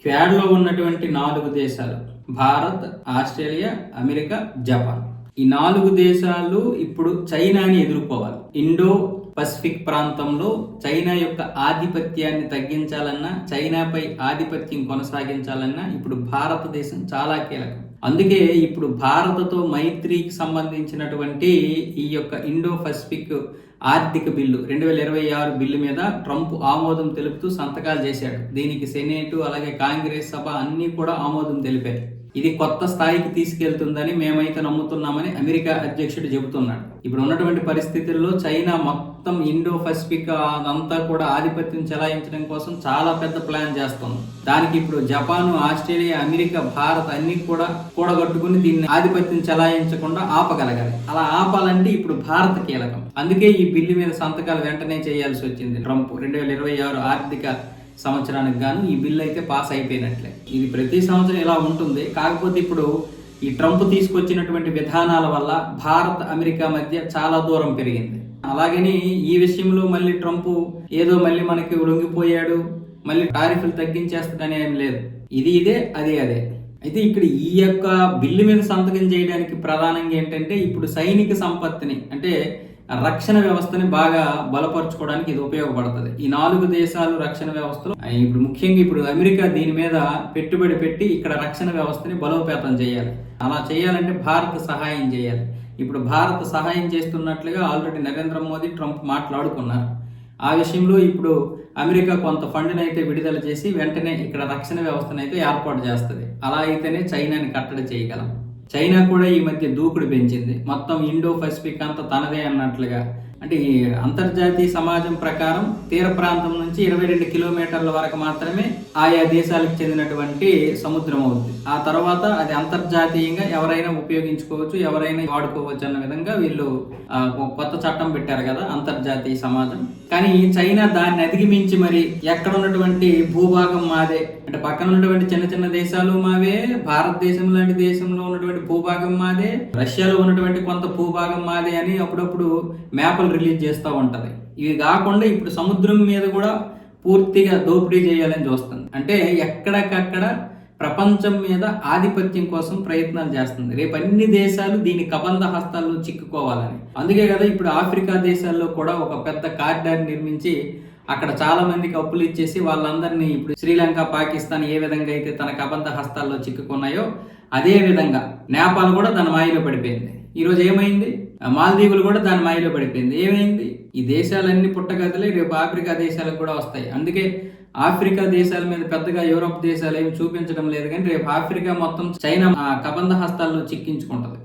క్వాడ్లో ఉన్నటువంటి 4 దేశాలు Bharat, Australia, America, Japan. ఈ 4 దేశాలు ఇప్పుడు చైనాని ఎదుర్కోవాలి. ఇండో పసిఫిక్ ప్రాంతంలో చైనా యొక్క ఆధిపత్యాన్ని తగ్గించాలన్నా, చైనాపై ఆధిపత్యం కొనసాగించాలన్నా ఇప్పుడు భారతదేశం చాలా కీలకం. అందుకే ఇప్పుడు భారత్తో మైత్రికి సంబంధించినటువంటి ఈ యొక్క ఇండో పసిఫిక్ ఆర్థిక బిల్లు 2026 బిల్లు మీద ట్రంప్ ఆమోదం తెలుపుతూ సంతకాలు చేశాడు. దీనికి సెనేటు అలాగే కాంగ్రెస్ సభ అన్నీ కూడా ఆమోదం తెలిపారు. ఇది కొత్త స్థాయికి తీసుకెళ్తుందని మేమైతే నమ్ముతున్నామని అమెరికా అధ్యక్షుడు చెబుతున్నాడు. ఇప్పుడు ఉన్నటువంటి పరిస్థితుల్లో చైనా మొత్తం ఇండో పసిఫిక్ అదంతా కూడా ఆధిపత్యం చెలాయించడం కోసం చాలా పెద్ద ప్లాన్ చేస్తుంది. దానికి ఇప్పుడు జపాన్, ఆస్ట్రేలియా, అమెరికా, భారత్ అన్ని కూడా కూడగట్టుకుని దీన్ని ఆధిపత్యం చెలాయించకుండా ఆపగలగాలి. అలా ఆపాలంటే ఇప్పుడు భారత్ కీలకం. అందుకే ఈ బిల్లు మీద సంతకాలు వెంటనే చేయాల్సి వచ్చింది ట్రంప్. 2026 ఆర్థిక సంవత్సరానికి గాను ఈ బిల్లు అయితే పాస్ అయిపోయినట్లే. ఇది ప్రతి సంవత్సరం ఇలా ఉంటుంది. కాకపోతే ఇప్పుడు ఈ ట్రంప్ తీసుకొచ్చినటువంటి విధానాల వల్ల భారత్, అమెరికా మధ్య చాలా దూరం పెరిగింది. అలాగని ఈ విషయంలో మళ్ళీ ట్రంప్ ఏదో మళ్ళీ మనకి లొంగిపోయాడు, మళ్ళీ టారిఫ్లు తగ్గించేస్తాడని ఏం లేదు. ఇదే అదే. అయితే ఇక్కడ ఈ యొక్క బిల్లు మీద సంతకం చేయడానికి ప్రధానంగా ఏంటంటే ఇప్పుడు సైనిక సంపత్తిని అంటే రక్షణ వ్యవస్థని బాగా బలపరచుకోవడానికి ఇది ఉపయోగపడుతుంది. ఈ 4 దేశాలు రక్షణ వ్యవస్థలు ఇప్పుడు ముఖ్యంగా ఇప్పుడు అమెరికా దీని మీద పెట్టుబడి పెట్టి ఇక్కడ రక్షణ వ్యవస్థని బలోపేతం చేయాలి. అలా చేయాలంటే భారత్ సహాయం చేయాలి. ఇప్పుడు భారత్ సహాయం చేస్తున్నట్లుగా ఆల్రెడీ నరేంద్ర మోదీ, ట్రంప్ మాట్లాడుకున్నారు. ఆ విషయంలో ఇప్పుడు అమెరికా కొంత ఫండ్ని అయితే విడుదల చేసి వెంటనే ఇక్కడ రక్షణ వ్యవస్థను అయితే ఏర్పాటు చేస్తుంది. అలా అయితేనే చైనాని కట్టడి చేయగలం. చైనా కూడా ఈ మధ్య దూకుడు పెంచింది. మొత్తం ఇండో పసిఫిక్ అంతా తనదే అన్నట్లుగా. అంటే ఈ అంతర్జాతీయ సమాజం ప్రకారం తీర ప్రాంతం నుంచి 22 కిలోమీటర్ల వరకు మాత్రమే ఆయా దేశాలకు చెందినటువంటి సముద్రం అవుతుంది. ఆ తర్వాత అది అంతర్జాతీయంగా ఎవరైనా ఉపయోగించుకోవచ్చు, ఎవరైనా వాడుకోవచ్చు అన్న విధంగా వీళ్ళు కొత్త చట్టం పెట్టారు కదా అంతర్జాతీయ సమాజం. కానీ చైనా దాన్ని అధిగమించి మరి ఎక్కడ ఉన్నటువంటి భూభాగం మాదే అంటే పక్కన ఉన్నటువంటి చిన్న చిన్న దేశాలు మావే, భారతదేశం లాంటి దేశంలో ఉన్నటువంటి భూభాగం మాదే, రష్యాలో ఉన్నటువంటి కొంత భూభాగం మాదే అని అప్పుడప్పుడు మ్యాప్లు రిలీజ్ చేస్తూ ఉంటది. ఇవి కాకుండా ఇప్పుడు సముద్రం మీద కూడా పూర్తిగా దోపిడీ చేయాలని చూస్తుంది. అంటే ఎక్కడికక్కడ ప్రపంచం మీద ఆధిపత్యం కోసం ప్రయత్నాలు చేస్తుంది. రేపు అన్ని దేశాలు దీని కబంధ హస్తాల్లో చిక్కుకోవాలని. అందుకే కదా ఇప్పుడు ఆఫ్రికా దేశాల్లో కూడా ఒక పెద్ద కారిడార్ నిర్మించి అక్కడ చాలా మందికి అప్పులు ఇచ్చేసి వాళ్ళందరినీ ఇప్పుడు శ్రీలంక, పాకిస్తాన్ ఏ విధంగా అయితే తన కబంధ హస్తాల్లో చిక్కుకున్నాయో అదే విధంగా నేపాల్ కూడా దాని మాయలో పడిపోయింది. ఈరోజు ఏమైంది? మాల్దీవులు కూడా దాని మాయలో పడిపోయింది. ఏమైంది? ఈ దేశాలన్నీ పుట్టగతులే రేపు ఆఫ్రికా దేశాలకు కూడా వస్తాయి. అందుకే ఆఫ్రికా దేశాల మీద పెద్దగా యూరోప్ దేశాలు ఏమి చూపించడం లేదు, కానీ రేపు ఆఫ్రికా మొత్తం చైనా కబంధ హస్తాల్లో చిక్కించుకుంటది.